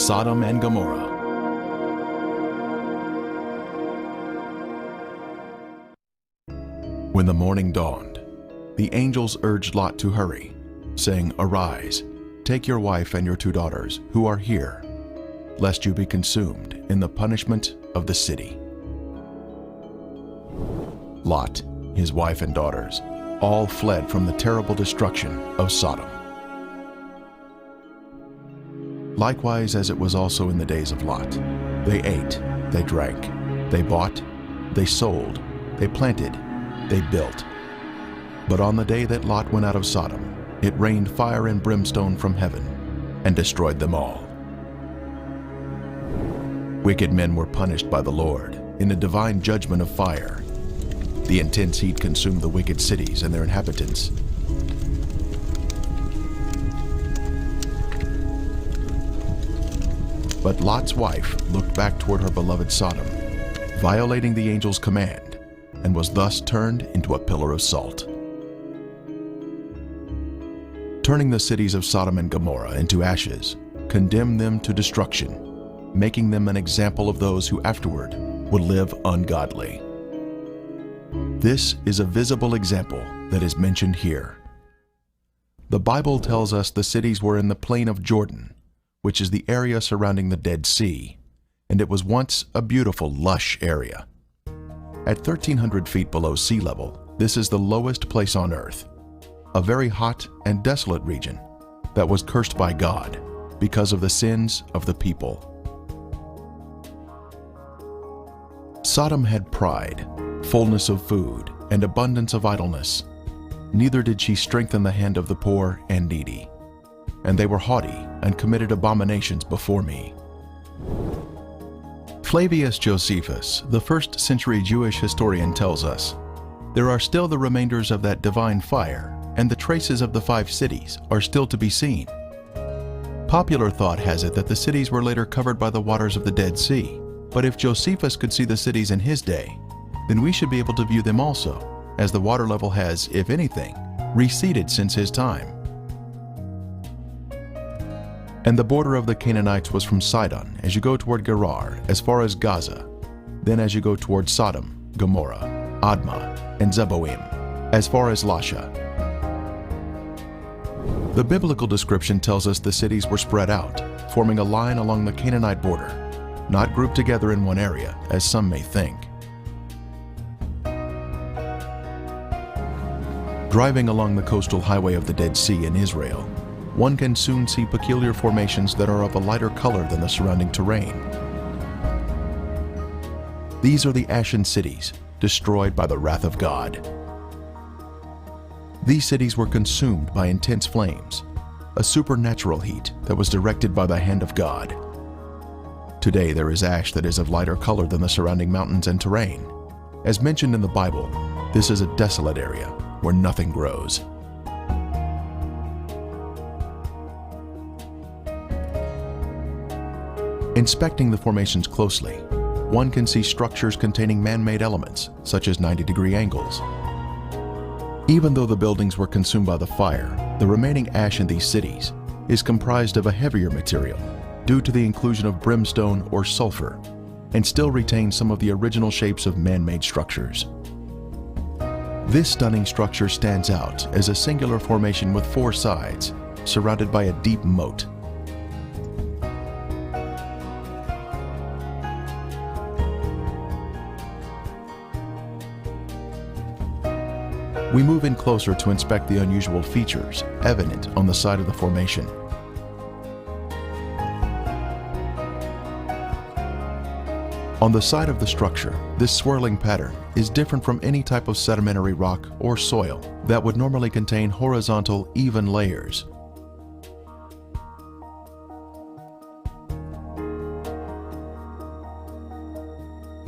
Sodom and Gomorrah. When the morning dawned, the angels urged Lot to hurry, saying, "Arise, take your wife and your 2 daughters, who are here, lest you be consumed in the punishment of the city." Lot, his wife and daughters, all fled from the terrible destruction of Sodom. Likewise, as it was also in the days of Lot, they ate, they drank, they bought, they sold, they planted, they built. But on the day that Lot went out of Sodom, it rained fire and brimstone from heaven and destroyed them all. Wicked men were punished by the Lord in a divine judgment of fire. The intense heat consumed the wicked cities and their inhabitants. But Lot's wife looked back toward her beloved Sodom, violating the angel's command, and was thus turned into a pillar of salt. Turning the cities of Sodom and Gomorrah into ashes, condemned them to destruction, making them an example of those who afterward would live ungodly. This is a visible example that is mentioned here. The Bible tells us the cities were in the plain of Jordan, which is the area surrounding the Dead Sea, and it was once a beautiful, lush area. At 1,300 feet below sea level, this is the lowest place on earth, a very hot and desolate region that was cursed by God because of the sins of the people. Sodom had pride, fullness of food, and abundance of idleness. Neither did she strengthen the hand of the poor and needy. And they were haughty and committed abominations before me. Flavius Josephus, the 1st century Jewish historian, tells us, "There are still the remainders of that divine fire, and the traces of the 5 cities are still to be seen." Popular thought has it that the cities were later covered by the waters of the Dead Sea, but if Josephus could see the cities in his day, then we should be able to view them also, as the water level has, if anything, receded since his time. And the border of the Canaanites was from Sidon as you go toward Gerar, as far as Gaza, then as you go toward Sodom, Gomorrah, Admah, and Zeboim, as far as Lasha. The biblical description tells us the cities were spread out, forming a line along the Canaanite border, not grouped together in one area, as some may think. Driving along the coastal highway of the Dead Sea in Israel, one can soon see peculiar formations that are of a lighter color than the surrounding terrain. These are the ashen cities, destroyed by the wrath of God. These cities were consumed by intense flames, a supernatural heat that was directed by the hand of God. Today there is ash that is of lighter color than the surrounding mountains and terrain. As mentioned in the Bible, this is a desolate area where nothing grows. Inspecting the formations closely, one can see structures containing man-made elements, such as 90-degree angles. Even though the buildings were consumed by the fire, the remaining ash in these cities is comprised of a heavier material due to the inclusion of brimstone or sulfur, and still retains some of the original shapes of man-made structures. This stunning structure stands out as a singular formation with 4 sides, surrounded by a deep moat. We move in closer to inspect the unusual features evident on the side of the formation. On the side of the structure, this swirling pattern is different from any type of sedimentary rock or soil that would normally contain horizontal, even layers.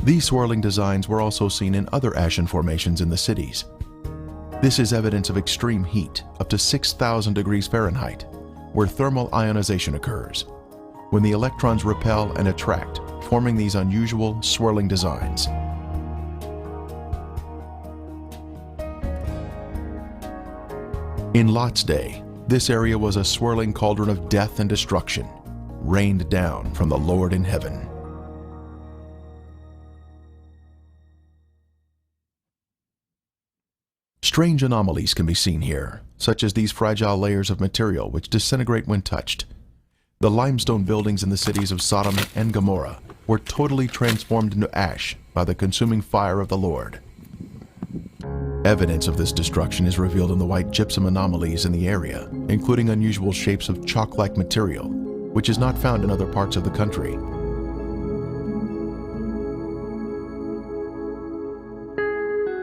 These swirling designs were also seen in other ashen formations in the cities. This is evidence of extreme heat, up to 6,000 degrees Fahrenheit, where thermal ionization occurs, when the electrons repel and attract, forming these unusual swirling designs. In Lot's day, this area was a swirling cauldron of death and destruction, rained down from the Lord in heaven. Strange anomalies can be seen here, such as these fragile layers of material which disintegrate when touched. The limestone buildings in the cities of Sodom and Gomorrah were totally transformed into ash by the consuming fire of the Lord. Evidence of this destruction is revealed in the white gypsum anomalies in the area, including unusual shapes of chalk-like material, which is not found in other parts of the country.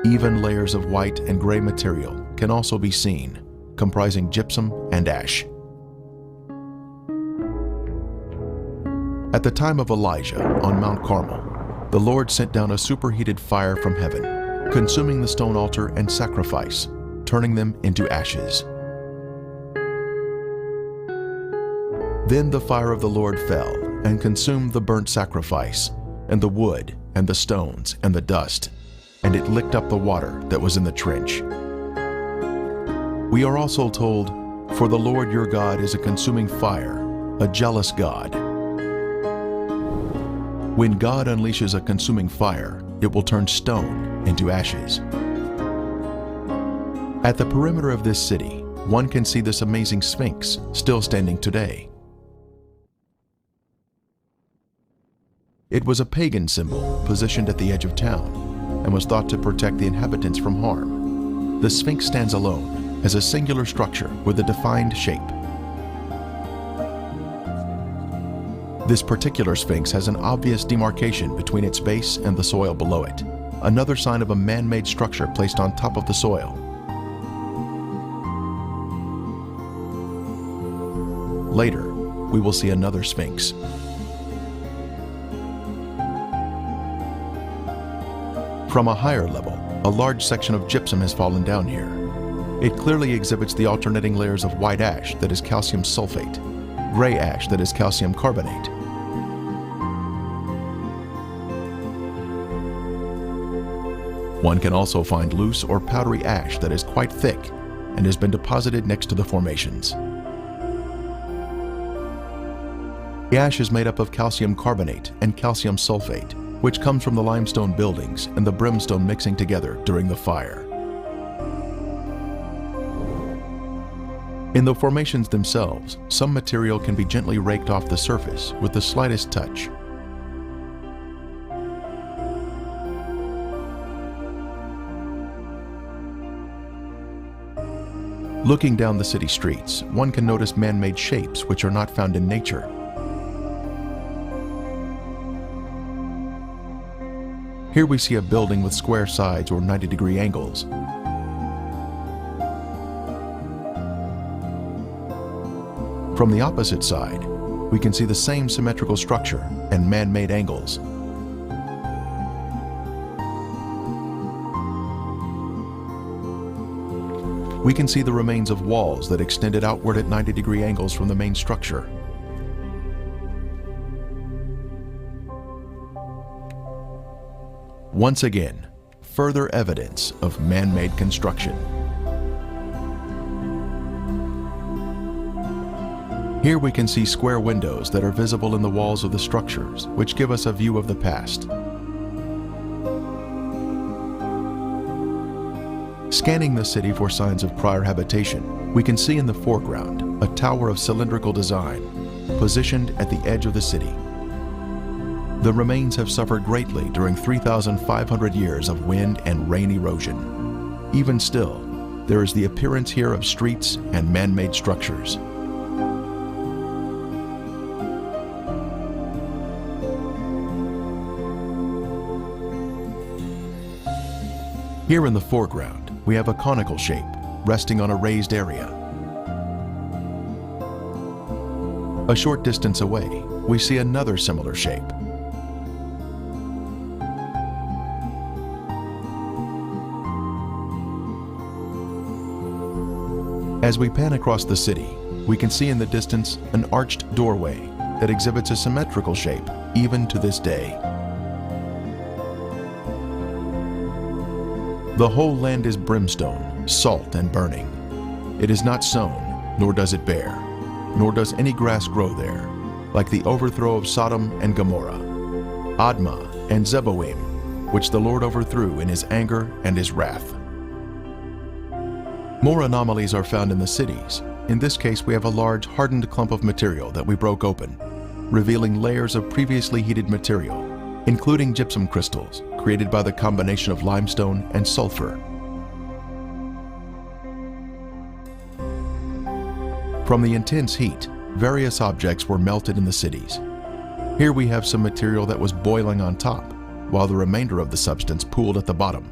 Even layers of white and gray material can also be seen, comprising gypsum and ash. At the time of Elijah on Mount Carmel, the Lord sent down a superheated fire from heaven, consuming the stone altar and sacrifice, turning them into ashes. Then the fire of the Lord fell and consumed the burnt sacrifice, and the wood, and the stones, and the dust, and it licked up the water that was in the trench. We are also told, "For the Lord your God is a consuming fire, a jealous God." When God unleashes a consuming fire, it will turn stone into ashes. At the perimeter of this city, one can see this amazing Sphinx still standing today. It was a pagan symbol positioned at the edge of town and was thought to protect the inhabitants from harm. The Sphinx stands alone as a singular structure with a defined shape. This particular Sphinx has an obvious demarcation between its base and the soil below it, another sign of a man-made structure placed on top of the soil. Later, we will see another Sphinx. From a higher level, a large section of gypsum has fallen down here. It clearly exhibits the alternating layers of white ash that is calcium sulfate, gray ash that is calcium carbonate. One can also find loose or powdery ash that is quite thick and has been deposited next to the formations. The ash is made up of calcium carbonate and calcium sulfate, which comes from the limestone buildings and the brimstone mixing together during the fire. In the formations themselves, some material can be gently raked off the surface with the slightest touch. Looking down the city streets, one can notice man-made shapes which are not found in nature. Here we see a building with square sides or 90-degree angles. From the opposite side, we can see the same symmetrical structure and man-made angles. We can see the remains of walls that extended outward at 90-degree angles from the main structure. Once again, further evidence of man-made construction. Here we can see square windows that are visible in the walls of the structures, which give us a view of the past. Scanning the city for signs of prior habitation, we can see in the foreground a tower of cylindrical design, positioned at the edge of the city. The remains have suffered greatly during 3,500 years of wind and rain erosion. Even still, there is the appearance here of streets and man-made structures. Here in the foreground, we have a conical shape resting on a raised area. A short distance away, we see another similar shape. As we pan across the city, we can see in the distance an arched doorway that exhibits a symmetrical shape even to this day. The whole land is brimstone, salt and burning. It is not sown, nor does it bear, nor does any grass grow there. like the overthrow of Sodom and Gomorrah, Admah and Zeboim, which the Lord overthrew in his anger and his wrath. More anomalies are found in the cities. In this case, we have a large hardened clump of material that we broke open, revealing layers of previously heated material, including gypsum crystals created by the combination of limestone and sulfur. From the intense heat, various objects were melted in the cities. Here we have some material that was boiling on top, while the remainder of the substance pooled at the bottom,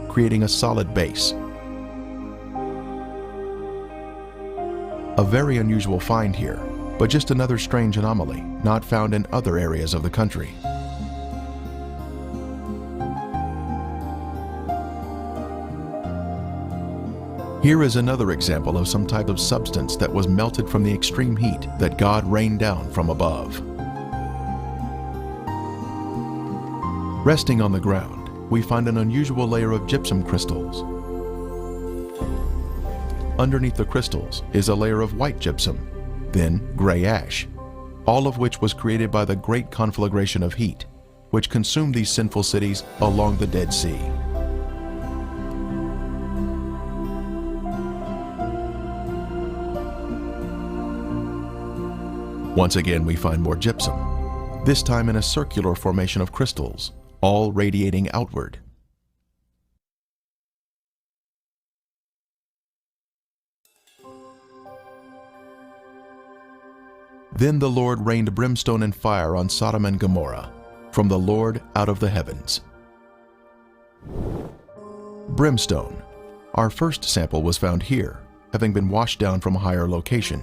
creating a solid base. A very unusual find here, but just another strange anomaly not found in other areas of the country. Here is another example of some type of substance that was melted from the extreme heat that God rained down from above. Resting on the ground, we find an unusual layer of gypsum crystals. Underneath the crystals is a layer of white gypsum, then gray ash, all of which was created by the great conflagration of heat, which consumed these sinful cities along the Dead Sea. Once again, we find more gypsum, this time in a circular formation of crystals, all radiating outward. Then the Lord rained brimstone and fire on Sodom and Gomorrah, from the Lord out of the heavens. Brimstone. Our first sample was found here, having been washed down from a higher location.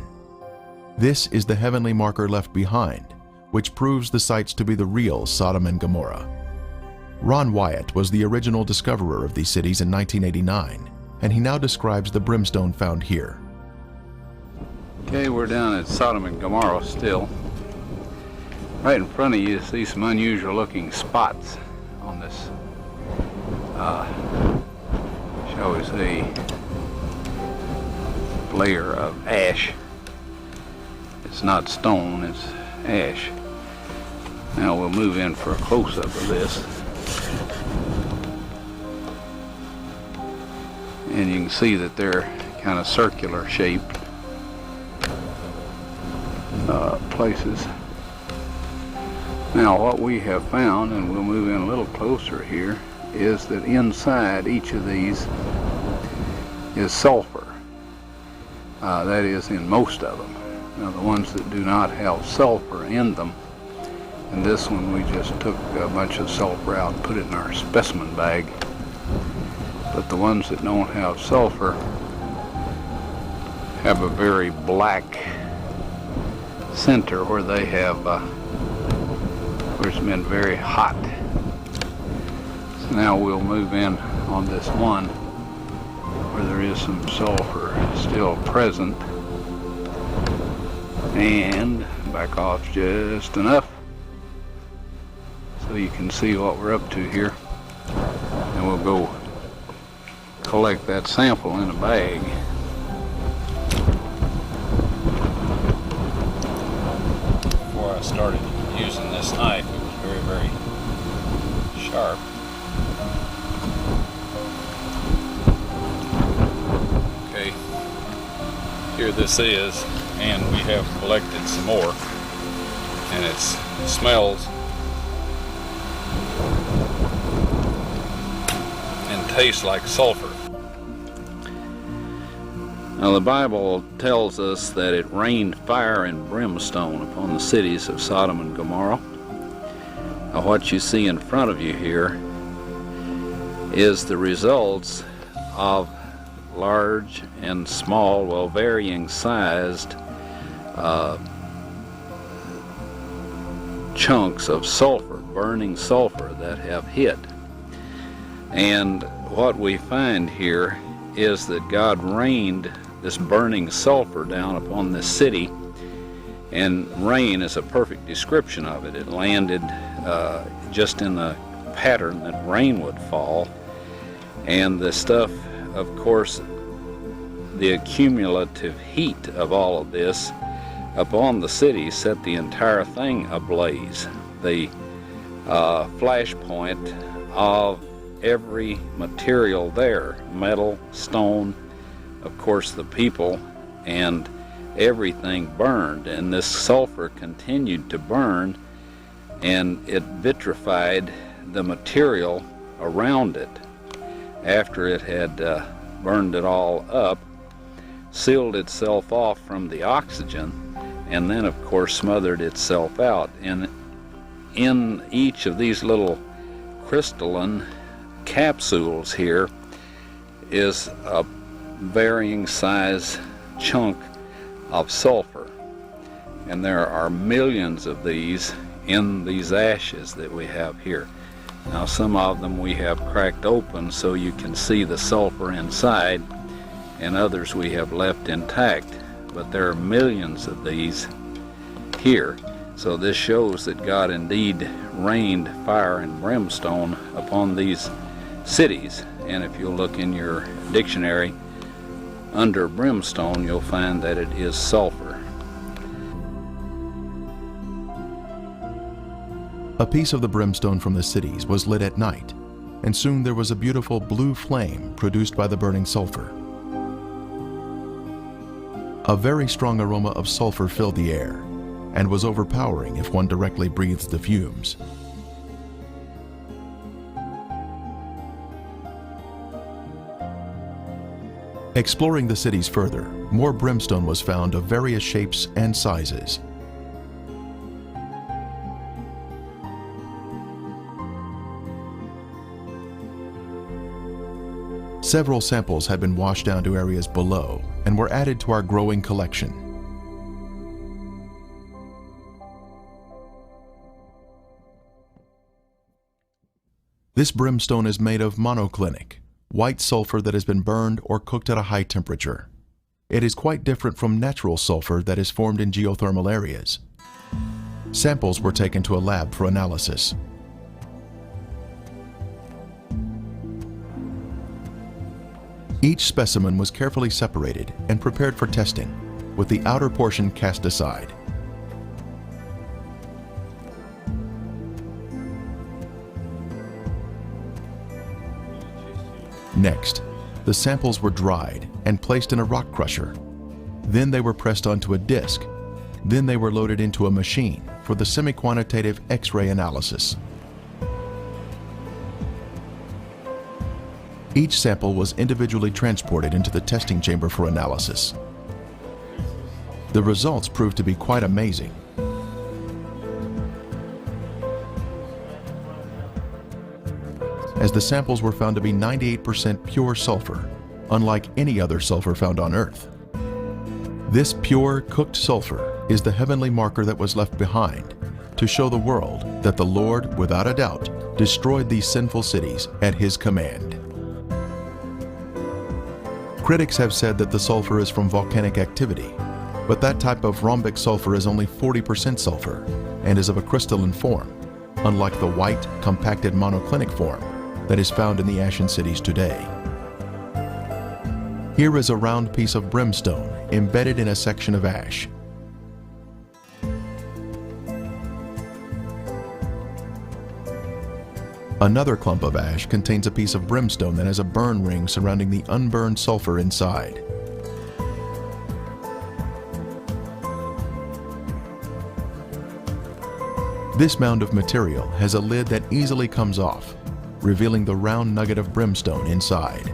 This is the heavenly marker left behind, which proves the sites to be the real Sodom and Gomorrah. Ron Wyatt was the original discoverer of these cities in 1989, and he now describes the brimstone found here. Okay, we're down at Sodom and Gomorrah still. Right in front of you see some unusual looking spots on this, shall we say, layer of ash. It's not stone, it's ash. Now we'll move in for a close-up of this. And you can see that they're kind of circular shaped places. Now what we have found, and we'll move in a little closer here, is that inside each of these is sulfur. That is in most of them. Now the ones that do not have sulfur in them, and this one we just took a bunch of sulfur out and put it in our specimen bag. But the ones that don't have sulfur have a very black center where they have, where it's been very hot. So now we'll move in on this one where there is some sulfur still present, and back off just enough so you can see what we're up to here, and we'll go collect that sample in a bag. Before I started using this knife, it was very, very sharp. Okay, here this is, and we have collected some more, and it smells and tastes like sulfur. Now the Bible tells us that it rained fire and brimstone upon the cities of Sodom and Gomorrah. Now what you see in front of you here is the results of large and small, well, varying sized chunks of sulfur, burning sulfur that have hit. And what we find here is that God rained this burning sulfur down upon this city, and rain is a perfect description of it. It landed just in the pattern that rain would fall, and the stuff, of course, the accumulative heat of all of this upon the city set the entire thing ablaze. The flash point of every material there, metal, stone, of course the people, and everything burned, and this sulfur continued to burn, and it vitrified the material around it. After it had burned it all up, sealed itself off from the oxygen, and then of course smothered itself out. And in each of these little crystalline capsules here is a varying size chunk of sulfur, and there are millions of these in these ashes that we have here. Now some of them we have cracked open so you can see the sulfur inside, and others we have left intact, but there are millions of these here. So this shows that God indeed rained fire and brimstone upon these cities. And if you look in your dictionary under brimstone, you'll find that it is sulfur. A piece of the brimstone from the cities was lit at night, and soon there was a beautiful blue flame produced by the burning sulfur. A very strong aroma of sulfur filled the air, and was overpowering if one directly breathes the fumes. Exploring the cities further, more brimstone was found of various shapes and sizes. Several samples had been washed down to areas below and were added to our growing collection. This brimstone is made of monoclinic, white sulfur that has been burned or cooked at a high temperature. It is quite different from natural sulfur that is formed in geothermal areas. Samples were taken to a lab for analysis. Each specimen was carefully separated and prepared for testing, with the outer portion cast aside. Next, the samples were dried and placed in a rock crusher. Then they were pressed onto a disc. Then they were loaded into a machine for the semi-quantitative X-ray analysis. Each sample was individually transported into the testing chamber for analysis. The results proved to be quite amazing. As the samples were found to be 98% pure sulfur, unlike any other sulfur found on Earth. This pure, cooked sulfur is the heavenly marker that was left behind to show the world that the Lord, without a doubt, destroyed these sinful cities at His command. Critics have said that the sulfur is from volcanic activity, but that type of rhombic sulfur is only 40% sulfur and is of a crystalline form, unlike the white, compacted monoclinic form that is found in the ashen cities today. Here is a round piece of brimstone embedded in a section of ash. Another clump of ash contains a piece of brimstone that has a burn ring surrounding the unburned sulfur inside. This mound of material has a lid that easily comes off, revealing the round nugget of brimstone inside.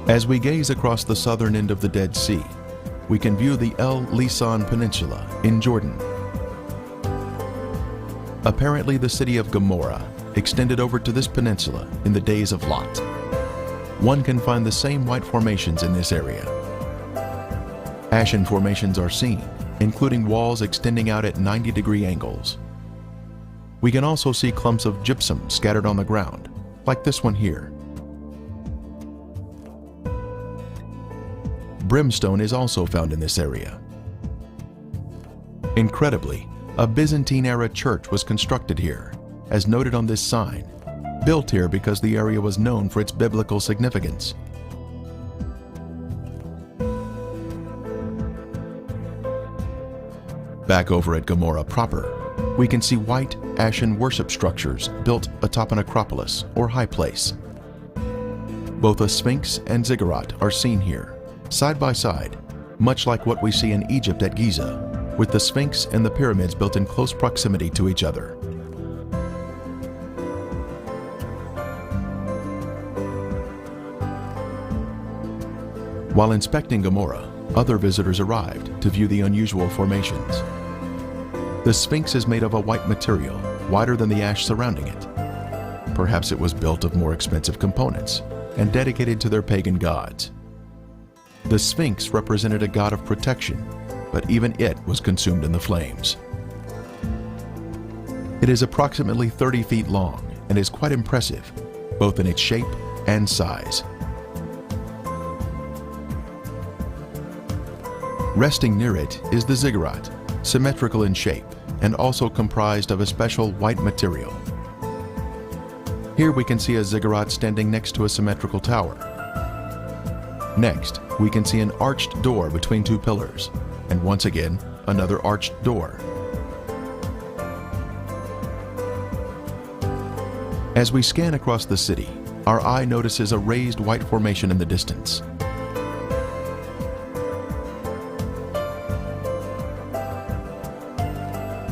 As we gaze across the southern end of the Dead Sea, we can view the El Lisan Peninsula in Jordan. Apparently, the city of Gomorrah extended over to this peninsula in the days of Lot. One can find the same white formations in this area. Ashen formations are seen, including walls extending out at 90-degree angles. We can also see clumps of gypsum scattered on the ground, like this one here. Brimstone is also found in this area. Incredibly, a Byzantine-era church was constructed here, as noted on this sign, built here because the area was known for its biblical significance. Back over at Gomorrah proper, we can see white, ashen worship structures built atop an acropolis or high place. Both a sphinx and ziggurat are seen here, side by side, much like what we see in Egypt at Giza, with the Sphinx and the pyramids built in close proximity to each other. While inspecting Gomorrah, other visitors arrived to view the unusual formations. The Sphinx is made of a white material, whiter than the ash surrounding it. Perhaps it was built of more expensive components and dedicated to their pagan gods. The Sphinx represented a god of protection, but even it was consumed in the flames. It is approximately 30 feet long and is quite impressive, both in its shape and size. Resting near it is the ziggurat, symmetrical in shape and also comprised of a special white material. Here we can see a ziggurat standing next to a symmetrical tower. Next, we can see an arched door between two pillars, and once again, another arched door. As we scan across the city, our eye notices a raised white formation in the distance.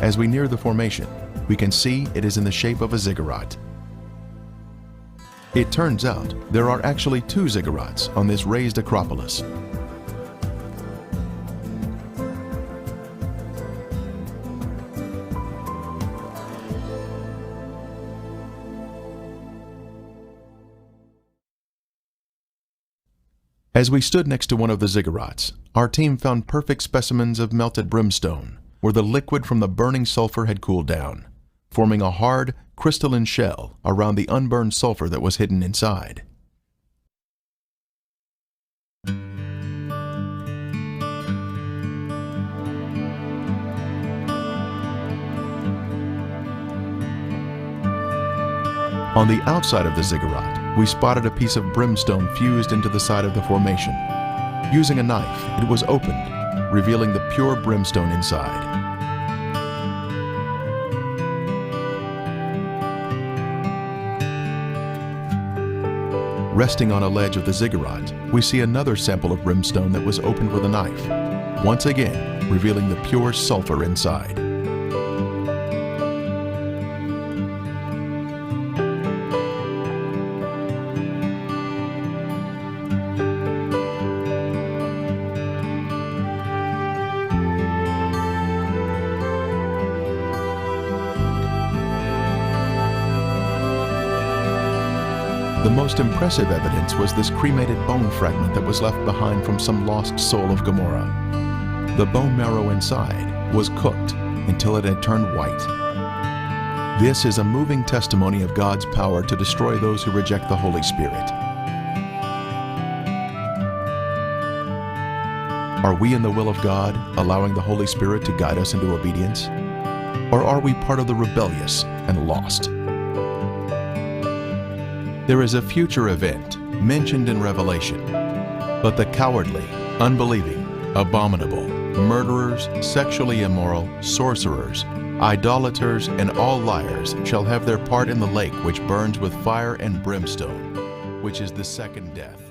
As we near the formation, we can see it is in the shape of a ziggurat. It turns out there are actually two ziggurats on this raised acropolis. As we stood next to one of the ziggurats, our team found perfect specimens of melted brimstone, where the liquid from the burning sulfur had cooled down, forming a hard, crystalline shell around the unburned sulfur that was hidden inside. On the outside of the ziggurat, we spotted a piece of brimstone fused into the side of the formation. Using a knife, it was opened, revealing the pure brimstone inside. Resting on a ledge of the ziggurat, we see another sample of brimstone that was opened with a knife, once again revealing the pure sulfur inside. The most impressive evidence was this cremated bone fragment that was left behind from some lost soul of Gomorrah. The bone marrow inside was cooked until it had turned white. This is a moving testimony of God's power to destroy those who reject the Holy Spirit. Are we in the will of God, allowing the Holy Spirit to guide us into obedience? Or are we part of the rebellious and lost? There is a future event mentioned in Revelation, but the cowardly, unbelieving, abominable, murderers, sexually immoral, sorcerers, idolaters, and all liars shall have their part in the lake which burns with fire and brimstone, which is the second death.